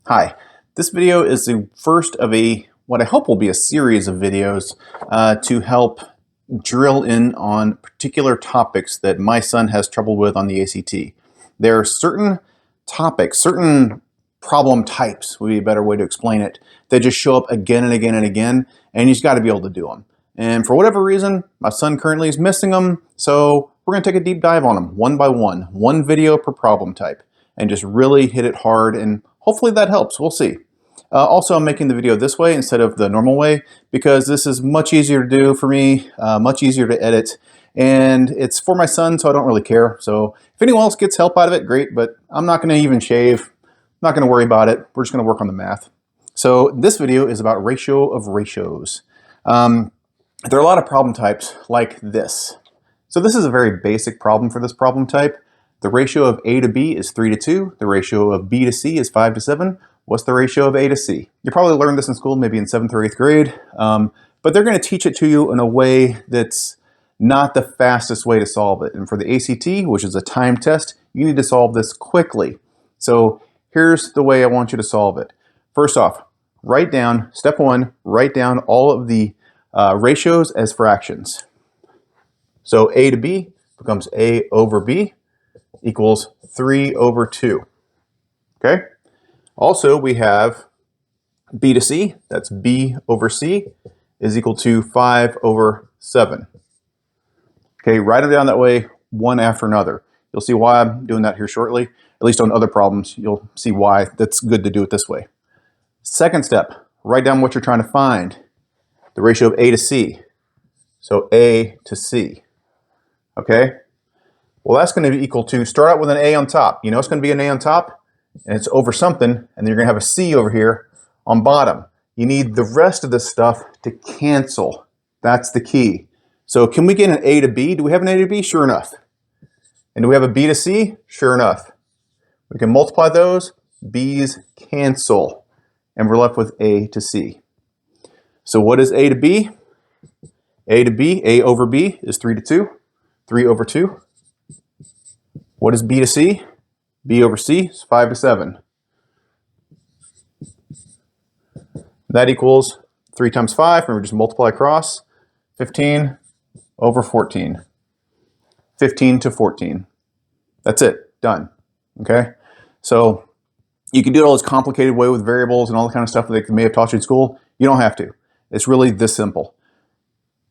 Hi, this video is the first of what I hope will be a series of videos to help drill in on particular topics that my son has trouble with on the ACT. There are certain topics, certain problem types would be a better way to explain it, that just show up again and again and again, and you've got to be able to do them. And for whatever reason, my son currently is missing them, so we're going to take a deep dive on them one by one video per problem type, and just really hit it hard, and hopefully that helps. We'll see. Also, I'm making the video this way instead of the normal way because this is much easier to do for me, much easier to edit, and it's for my son, so I don't really care. So if anyone else gets help out of it, great, but I'm not going to even shave. I'm not going to worry about it. We're just going to work on the math. So this video is about ratio of ratios. There are a lot of problem types like this. So this is a very basic problem for this problem type. The ratio of A to B is 3 to 2. The ratio of B to C is 5 to 7. What's the ratio of A to C? You probably learned this in school, maybe in 7th or 8th grade, but they're going to teach it to you in a way that's not the fastest way to solve it. And for the ACT, which is a time test, you need to solve this quickly. So here's the way I want you to solve it. First off, write down, step one, write down all of the ratios as fractions. So A to B becomes A over B equals 3 over 2. Okay? Also, we have B to C, that's B over C, is equal to 5 over 7. Okay, write them down that way, one after another. You'll see why I'm doing that here shortly. At least on other problems, you'll see why that's good to do it this way. Second step, write down what you're trying to find. The ratio of A to C. So A to C. Okay? Well, that's going to be equal to, start out with an A on top. You know it's going to be an A on top, and it's over something, and then you're going to have a C over here on bottom. You need the rest of this stuff to cancel. That's the key. So can we get an A to B? Do we have an A to B? Sure enough. And do we have a B to C? Sure enough. We can multiply those. B's cancel. And we're left with A to C. So what is A to B? A to B, A over B is 3 to 2. 3 over 2. What is B to C? B over C is 5 to 7. That equals 3 times 5, remember just multiply across, 15 over 14. 15 to 14. That's it, done. Okay? So you can do it all this complicated way with variables and all the kind of stuff that they may have taught you in school. You don't have to. It's really this simple.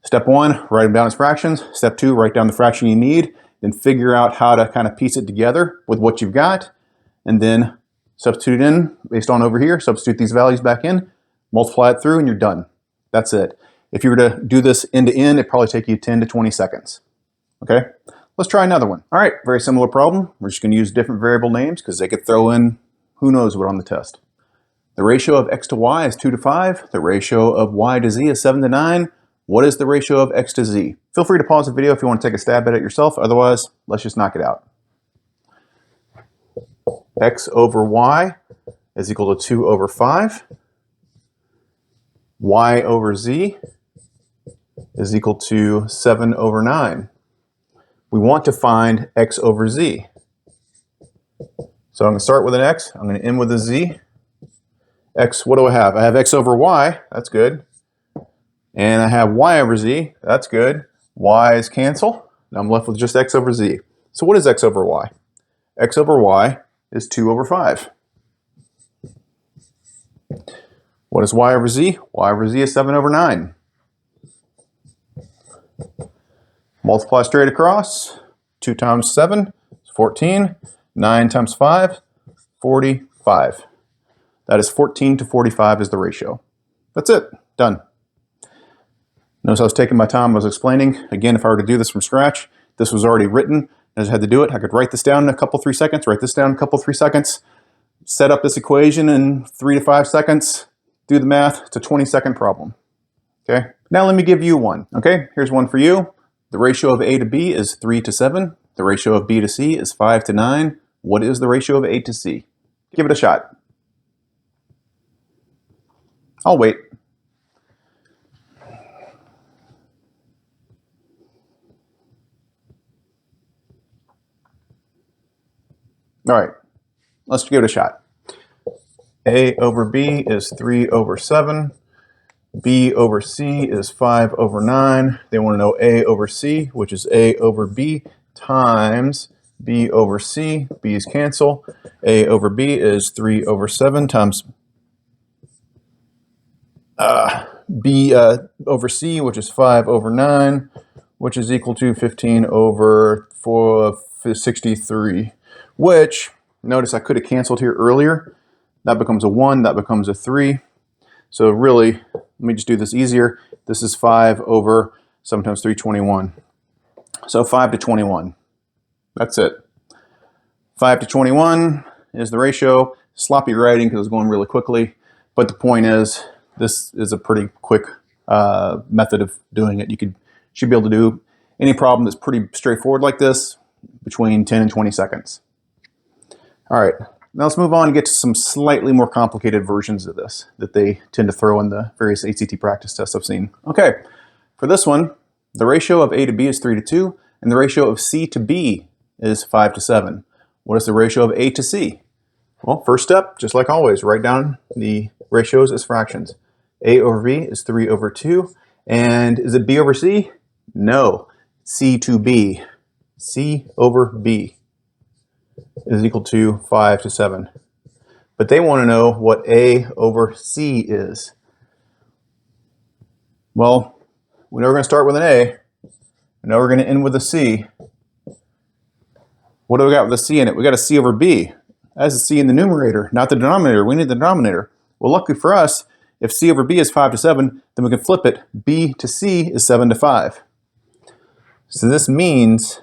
Step one, write them down as fractions. Step two, write down the fraction you need. Then figure out how to kind of piece it together with what you've got. And then substitute in based on over here. Substitute these values back in. Multiply it through and you're done. That's it. If you were to do this end to end, it'd probably take you 10 to 20 seconds. Okay? Let's try another one. All right, very similar problem. We're just going to use different variable names because they could throw in who knows what on the test. The ratio of x to y is 2 to 5. The ratio of y to z is 7 to 9. What is the ratio of x to z? Feel free to pause the video if you want to take a stab at it yourself. Otherwise, let's just knock it out. X over y is equal to 2 over 5. Y over z is equal to 7 over 9. We want to find x over z. So I'm going to start with an x. I'm going to end with a z. X, what do I have? I have x over y. That's good. And I have y over z. That's good. Y's cancel. Now I'm left with just x over z. So what is x over y? X over y is 2 over 5. What is y over z? Y over z is 7 over 9. Multiply straight across. 2 times 7 is 14. 9 times 5, 45. That is 14 to 45 is the ratio. That's it. Done. Notice I was taking my time, I was explaining. Again, if I were to do this from scratch, this was already written. I just had to do it. I could write this down in a couple, 3 seconds, write this down in a couple, 3 seconds, set up this equation in 3 to 5 seconds, do the math. It's a 20-second problem. Okay? Now let me give you one. Okay? Here's one for you. The ratio of A to B is 3 to 7. The ratio of B to C is 5 to 9. What is the ratio of A to C? Give it a shot. I'll wait. All right, let's give it a shot. A over B is 3 over 7. B over C is 5 over 9. They want to know A over C, which is A over B, times B over C. B's cancel. A over B is 3 over 7 times B over C, which is 5 over 9, which is equal to 15 over 63, which, notice I could have canceled here earlier. That becomes a 1, that becomes a 3. So really, let me just do this easier. This is 5 over 7 times 3, 21. So 5 to 21. That's it. 5 to 21 is the ratio. Sloppy writing because it's going really quickly. But the point is, this is a pretty quick method of doing it. Should be able to do any problem that's pretty straightforward like this between 10 and 20 seconds. All right, now let's move on and get to some slightly more complicated versions of this that they tend to throw in the various ACT practice tests I've seen. Okay, for this one, the ratio of A to B is 3 to 2, and the ratio of C to B is 5 to 7. What is the ratio of A to C? Well, first step, just like always, write down the ratios as fractions. A over B is 3 over 2. And is it B over C? No. C to B. C over B is equal to 5 to 7. But they want to know what A over C is. Well, we know we're going to start with an A. We know we're going to end with a C. What do we got with a C in it? We got a C over B. That's a C in the numerator, not the denominator. We need the denominator. Well, luckily for us, if C over B is 5 to 7, then we can flip it. B to C is 7 to 5. So this means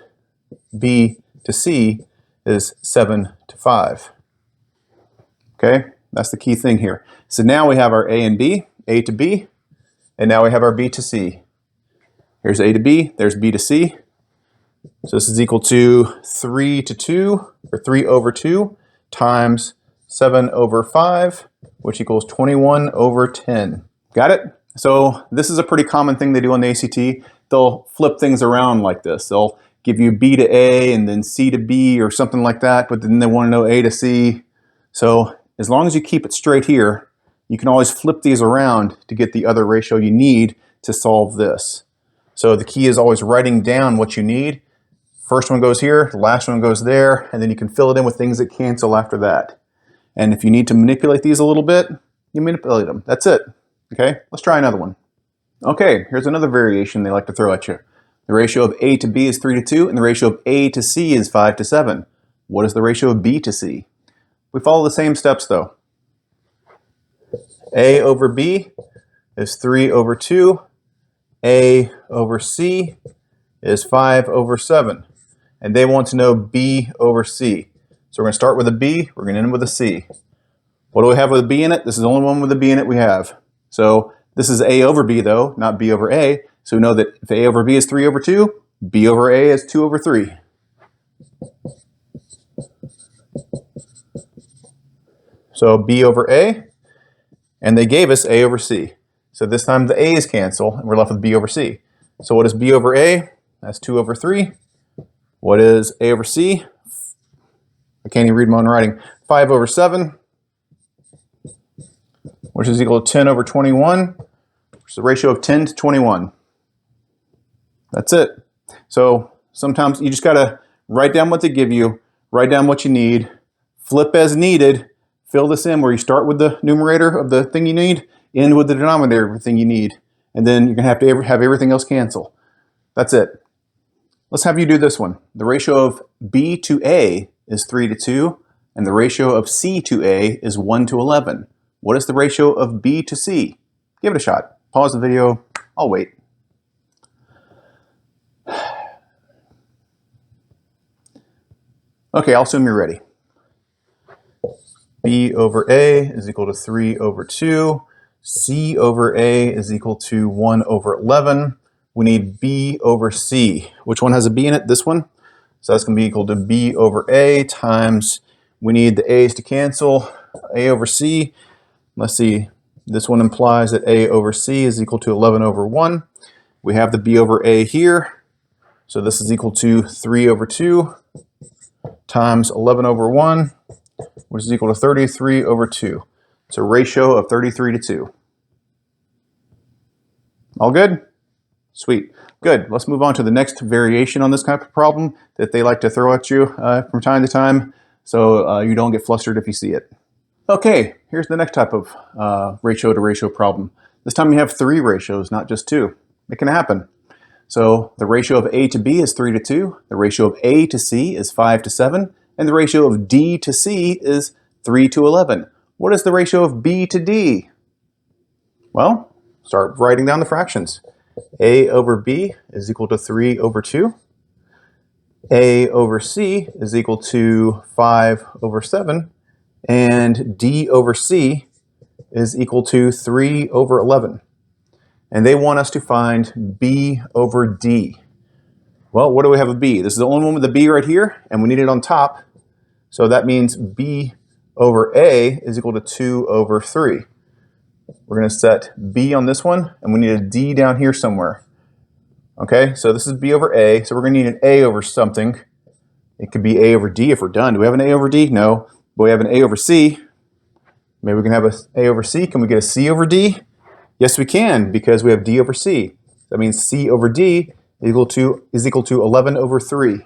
B to C is 7 to 5. Okay, that's the key thing here. So now we have our A and B, A to B, and now we have our B to C. Here's A to B, there's B to C. So this is equal to 3 to 2, or 3 over 2, times 7 over 5, which equals 21 over 10. Got it? So this is a pretty common thing they do on the ACT. They'll flip things around like this. They'll give you B to A and then C to B or something like that, but then they want to know A to C. So as long as you keep it straight here, you can always flip these around to get the other ratio you need to solve this. So the key is always writing down what you need. First one goes here, the last one goes there, and then you can fill it in with things that cancel after that. And if you need to manipulate these a little bit, you manipulate them. That's it. Okay, let's try another one. Okay, here's another variation they like to throw at you. The ratio of A to B is 3 to 2, and the ratio of A to C is 5 to 7. What is the ratio of B to C? We follow the same steps though. A over B is 3 over 2. A over C is 5 over 7. And they want to know B over C. So we're going to start with a B, we're going to end with a C. What do we have with a B in it? This is the only one with a B in it we have. So this is A over B though, not B over A. So we know that if A over B is 3 over 2, B over A is 2 over 3. So B over A, and they gave us A over C. So this time the A's cancel, and we're left with B over C. So what is B over A? That's 2 over 3. What is A over C? I can't even read my own writing. 5 over 7, which is equal to 10 over 21, which is the ratio of 10 to 21. That's it. So sometimes you just got to write down what they give you, write down what you need, flip as needed, fill this in where you start with the numerator of the thing you need, end with the denominator of the thing you need, and then you're going to have everything else cancel. That's it. Let's have you do this one. The ratio of B to A is 3 to 2, and the ratio of C to A is 1 to 11. What is the ratio of B to C? Give it a shot. Pause the video. I'll wait. Okay, I'll assume you're ready. B over A is equal to 3 over 2. C over A is equal to 1 over 11. We need B over C. Which one has a B in it? This one. So that's going to be equal to B over A times, we need the A's to cancel, A over C. Let's see, this one implies that A over C is equal to 11 over 1. We have the B over A here. So this is equal to 3 over 2 times 11 over 1, which is equal to 33 over 2. It's a ratio of 33 to 2. All good? Sweet. Good. Let's move on to the next variation on this type of problem that they like to throw at you from time to time, so you don't get flustered if you see it. Okay, here's the next type of ratio to ratio problem. This time you have 3 ratios, not just 2. It can happen. So the ratio of A to B is 3 to 2, the ratio of A to C is 5 to 7, and the ratio of D to C is 3 to 11. What is the ratio of B to D? Well, start writing down the fractions. A over B is equal to 3 over 2. A over C is equal to 5 over 7. And D over C is equal to 3 over 11. And they want us to find B over D. Well, what do we have of B? This is the only one with the B right here, and we need it on top. So that means B over A is equal to 2 over 3. We're going to set B on this one, and we need a D down here somewhere. Okay, so this is B over A, so we're going to need an A over something. It could be A over D if we're done. Do we have an A over D? No. But we have an A over C. Maybe we can have an A over C. Can we get a C over D? Yes, we can, because we have D over C. That means C over D is equal to 11 over 3.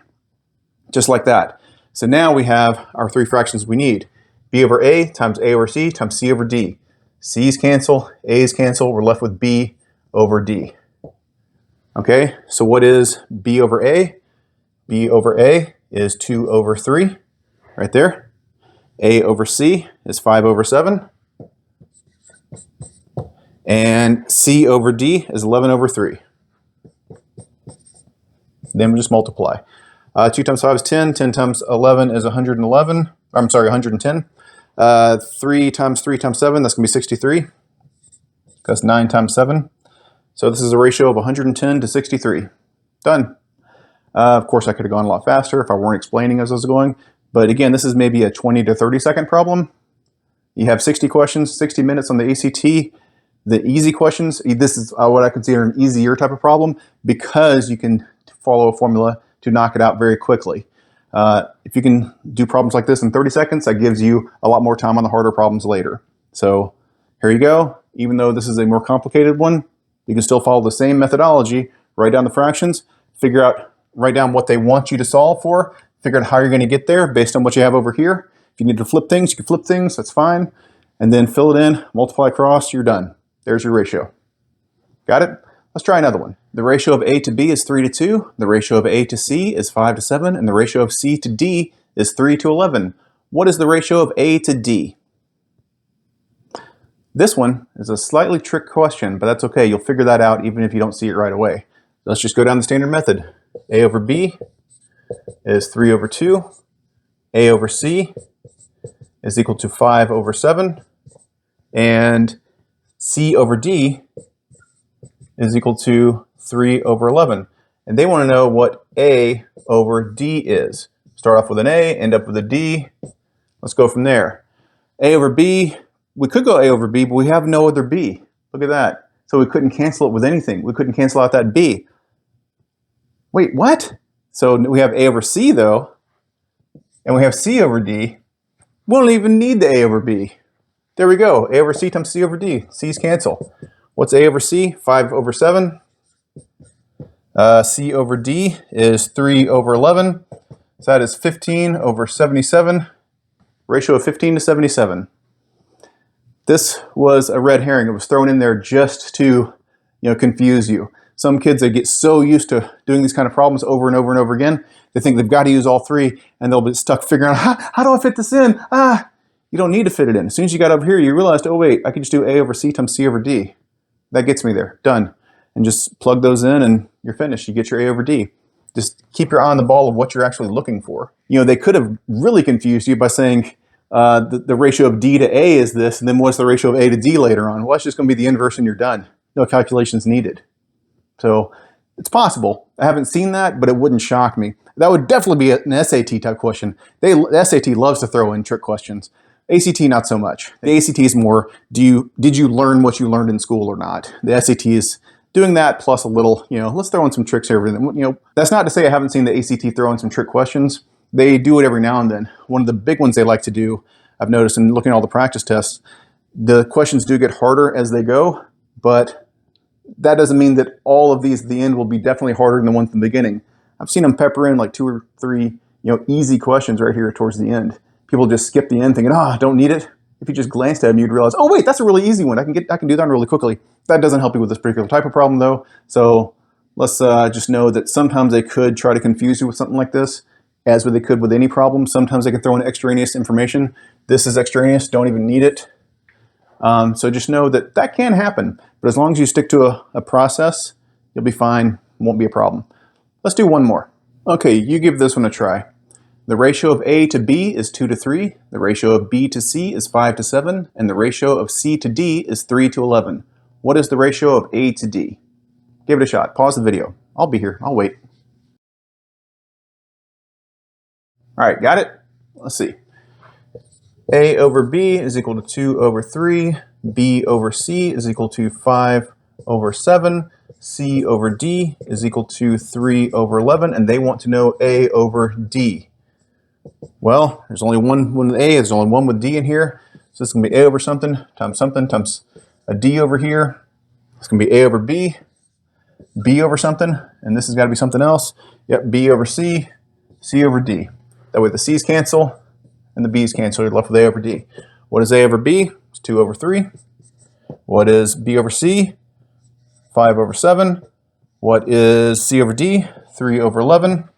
Just like that. So now we have our 3 fractions we need. B over A times A over C times C over D. C's cancel, A's cancel, we're left with B over D. Okay, so what is B over A? B over A is 2 over 3, right there. A over C is 5 over 7. And C over D is 11 over 3. Then we just multiply. 2 times 5 is 10. 10 times 11 is 111. I'm sorry, 110. 3 times 3 times 7, that's going to be 63. That's 9 times 7. So this is a ratio of 110 to 63. Done. Of course, I could have gone a lot faster if I weren't explaining as I was going. But again, this is maybe a 20 to 30 second problem. You have 60 questions, 60 minutes on the ACT. The easy questions, this is what I consider an easier type of problem because you can follow a formula to knock it out very quickly. If you can do problems like this in 30 seconds, that gives you a lot more time on the harder problems later. So here you go. Even though this is a more complicated one, you can still follow the same methodology, write down the fractions, write down what they want you to solve for, figure out how you're going to get there based on what you have over here. If you need to flip things, you can flip things, that's fine. And then fill it in, multiply across, you're done. There's your ratio. Got it? Let's try another one. The ratio of A to B is 3 to 2, the ratio of A to C is 5 to 7, and the ratio of C to D is 3 to 11. What is the ratio of A to D? This one is a slightly trick question, but that's okay. You'll figure that out even if you don't see it right away. Let's just go down the standard method. A over B is 3 over 2. A over C is equal to 5 over 7. And C over D is equal to 3 over 11. And they want to know what A over D is. Start off with an A, end up with a D. Let's go from there. A over B, we could go A over B, but we have no other B. Look at that. So we couldn't cancel it with anything. We couldn't cancel out that B. Wait, what? So we have A over C though, and we have C over D. We don't even need the A over B. There we go. A over C times C over D. C's cancel. What's A over C? 5 over 7. C over D is 3 over 11. So that is 15 over 77. Ratio of 15 to 77. This was a red herring. It was thrown in there just to, confuse you. Some kids, they get so used to doing these kind of problems over and over and over again, they think they've got to use all 3, and they'll be stuck figuring out, how do I fit this in? You don't need to fit it in. As soon as you got over here, you realized, oh wait, I can just do A over C times C over D. That gets me there. Done. And just plug those in and you're finished. You get your A over D. Just keep your eye on the ball of what you're actually looking for. They could have really confused you by saying the ratio of D to A is this, and then what's the ratio of A to D later on? Well, it's just going to be the inverse and you're done. No calculations needed. So it's possible. I haven't seen that, but it wouldn't shock me. That would definitely be an SAT type question. The SAT loves to throw in trick questions. ACT, not so much. The ACT is more, did you learn what you learned in school or not? The SAT is doing that plus a little, let's throw in some tricks here. That's not to say I haven't seen the ACT throw in some trick questions. They do it every now and then. One of the big ones they like to do, I've noticed in looking at all the practice tests, The questions do get harder as they go, but that doesn't mean that all of these at the end will be definitely harder than the ones in the beginning. I've seen them pepper in like 2 or 3, easy questions right here towards the end. People just skip the end thinking, don't need it. If you just glanced at them, you'd realize, oh wait, that's a really easy one. I can do that one really quickly. That doesn't help you with this particular type of problem though. So let's just know that sometimes they could try to confuse you with something like this, as they could with any problem. Sometimes they can throw in extraneous information. This is extraneous, don't even need it. So just know that that can happen. But as long as you stick to a process, you'll be fine. Won't be a problem. Let's do one more. Okay, you give this one a try. The ratio of A to B is 2 to 3. The ratio of B to C is 5 to 7. And the ratio of C to D is 3 to 11. What is the ratio of A to D? Give it a shot. Pause the video. I'll be here. I'll wait. All right, got it? Let's see. A over B is equal to 2 over 3. B over C is equal to 5 over 7. C over D is equal to 3 over 11. And they want to know A over D. Well, there's only one with A. There's only one with D in here. So this is going to be A over something times a D over here. It's going to be A over B. B over something. And this has got to be something else. Yep, B over C. C over D. That way the C's cancel and the B's cancel. You're left with A over D. What is A over B? It's 2 over 3. What is B over C? 5 over 7. What is C over D? 3 over 11.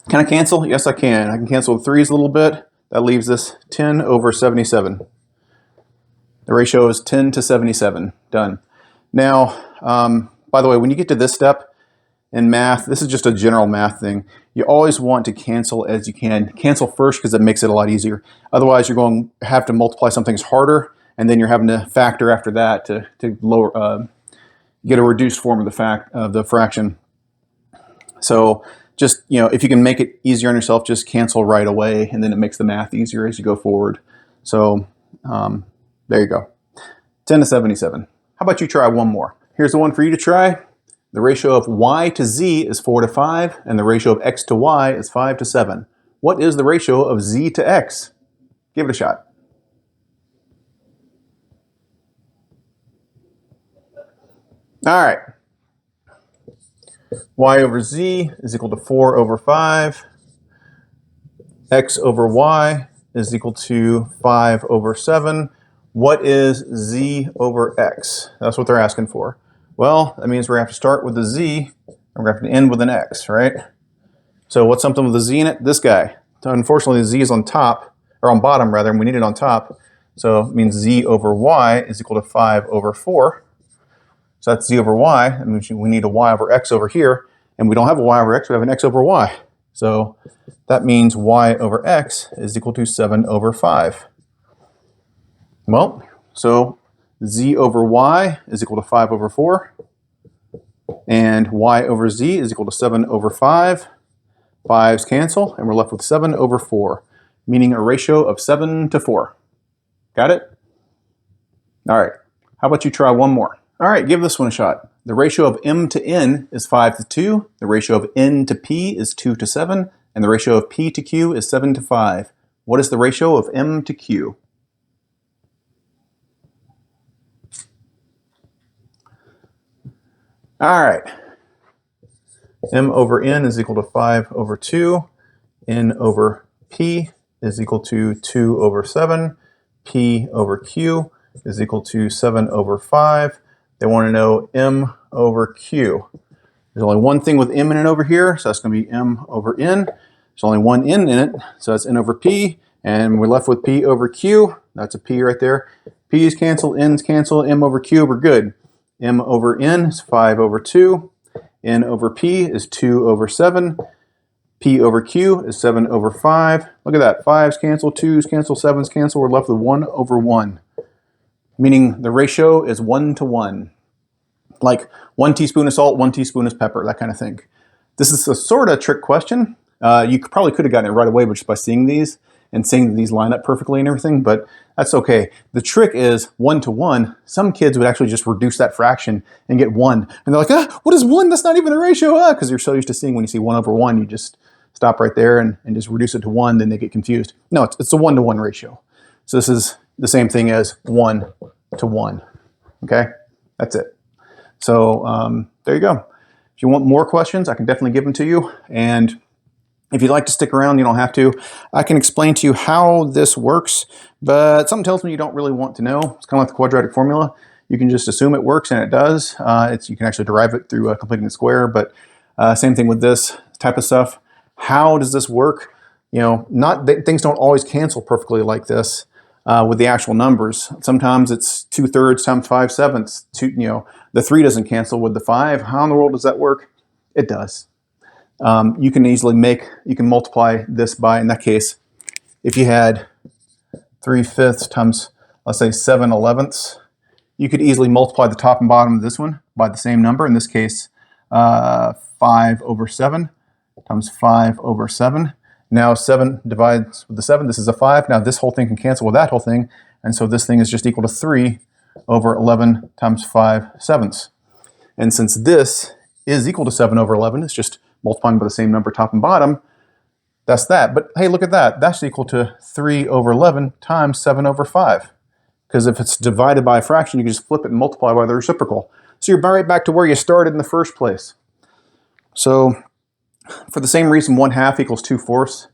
Can I cancel? Yes, I can. I can cancel the 3's a little bit. That leaves us 10 over 77. The ratio is 10 to 77. Done. Now, by the way, when you get to this step in math, this is just a general math thing. You always want to cancel as you can. Cancel first because it makes it a lot easier. Otherwise, you're going to have to multiply some things harder, and then you're having to factor after that to lower, get a reduced form of the fraction. So just, if you can make it easier on yourself, just cancel right away, and then it makes the math easier as you go forward. So there you go. 10 to 77. How about you try one more? Here's the one for you to try. The ratio of y to z is 4 to 5, and the ratio of x to y is 5 to 7. What is the ratio of z to x? Give it a shot. All right. Y over z is equal to 4 over 5. X over y is equal to 5 over 7. What is z over x? That's what they're asking for. Well, that means we're going to have to start with a z, and we're going to have to end with an x, right? So what's something with a z in it? This guy. So unfortunately, the z is on top, or on bottom rather, and we need it on top. So it means z over y is equal to 5 over 4. So that's z over y. That means we need a y over x over here, and we don't have a y over x, we have an x over y. So that means y over x is equal to 7 over 5. Well, so z over y is equal to 5 over 4, and y over z is equal to 7 over 5. 5's cancel, and we're left with 7 over 4, meaning a ratio of 7 to 4. Got it? All right. How about you try one more? All right, give this one a shot. The ratio of m to n is 5 to 2. The ratio of n to p is 2 to 7. And the ratio of p to q is 7 to 5. What is the ratio of m to q? All right. M over n is equal to 5 over 2. N over p is equal to 2 over 7. P over q is equal to 7 over 5. They want to know m over q. There's only one thing with m in it over here, so that's going to be m over n. There's only one n in it, so that's n over p. And we're left with p over q. That's a p right there. P's cancel, n's cancel, m over q, we're good. M over n is 5 over 2. N over p is 2 over 7. P over q is 7 over 5. Look at that. 5's cancel, 2's cancel, 7's cancel. We're left with 1 over 1. Meaning the ratio is 1 to 1. Like 1 teaspoon of salt, 1 teaspoon of pepper, that kind of thing. This is a sort of trick question. You probably could have gotten it right away just by seeing these and seeing that these line up perfectly and everything, but that's okay. The trick is 1 to 1. Some kids would actually just reduce that fraction and get 1. And they're like, what is 1? That's not even a ratio. Because you're so used to seeing when you see 1 over 1, you just stop right there and just reduce it to 1, then they get confused. No, it's a 1 to 1 ratio. So this is the same thing as 1 to 1. Okay, that's it. So there you go. If you want more questions, I can definitely give them to you. And if you'd like to stick around, you don't have to. I can explain to you how this works, but something tells me you don't really want to know. It's kind of like the quadratic formula. You can just assume it works, and it does. You can actually derive it through completing the square, but same thing with this type of stuff. How does this work? You know, things don't always cancel perfectly like this with the actual numbers. Sometimes it's 2/3 times 5/7. You know, the 3 doesn't cancel with the 5. How in the world does that work? It does. You can easily multiply this by, in that case, if you had 3/5 times, let's say 7/11, you could easily multiply the top and bottom of this one by the same number. In this case, 5/7 times 5/7. Now 7 divides with the 7. This is a 5. Now this whole thing can cancel with that whole thing. And so this thing is just equal to 3/11 times 5/7. And since this is equal to 7/11, it's just multiplying by the same number top and bottom. That's that. But hey, look at that. That's equal to 3/11 times 7/5. Because if it's divided by a fraction, you can just flip it and multiply by the reciprocal. So you're right back to where you started in the first place. So for the same reason, 1/2 equals 2/4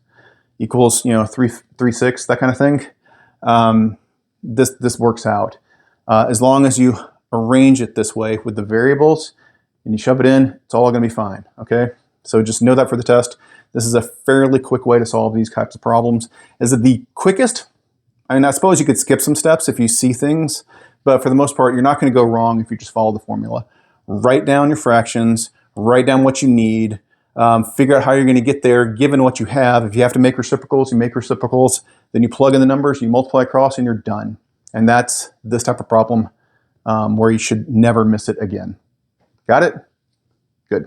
equals, you know, 3/6, that kind of thing. This works out. As long as you arrange it this way with the variables and you shove it in, it's all going to be fine. Okay. So just know that for the test. This is a fairly quick way to solve these types of problems. Is it the quickest? I mean, I suppose you could skip some steps if you see things, but for the most part, you're not going to go wrong if you just follow the formula. Write down your fractions, write down what you need, figure out how you're going to get there given what you have. If you have to make reciprocals, you make reciprocals, then you plug in the numbers, you multiply across, and you're done. And that's this type of problem where you should never miss it again. Got it? Good.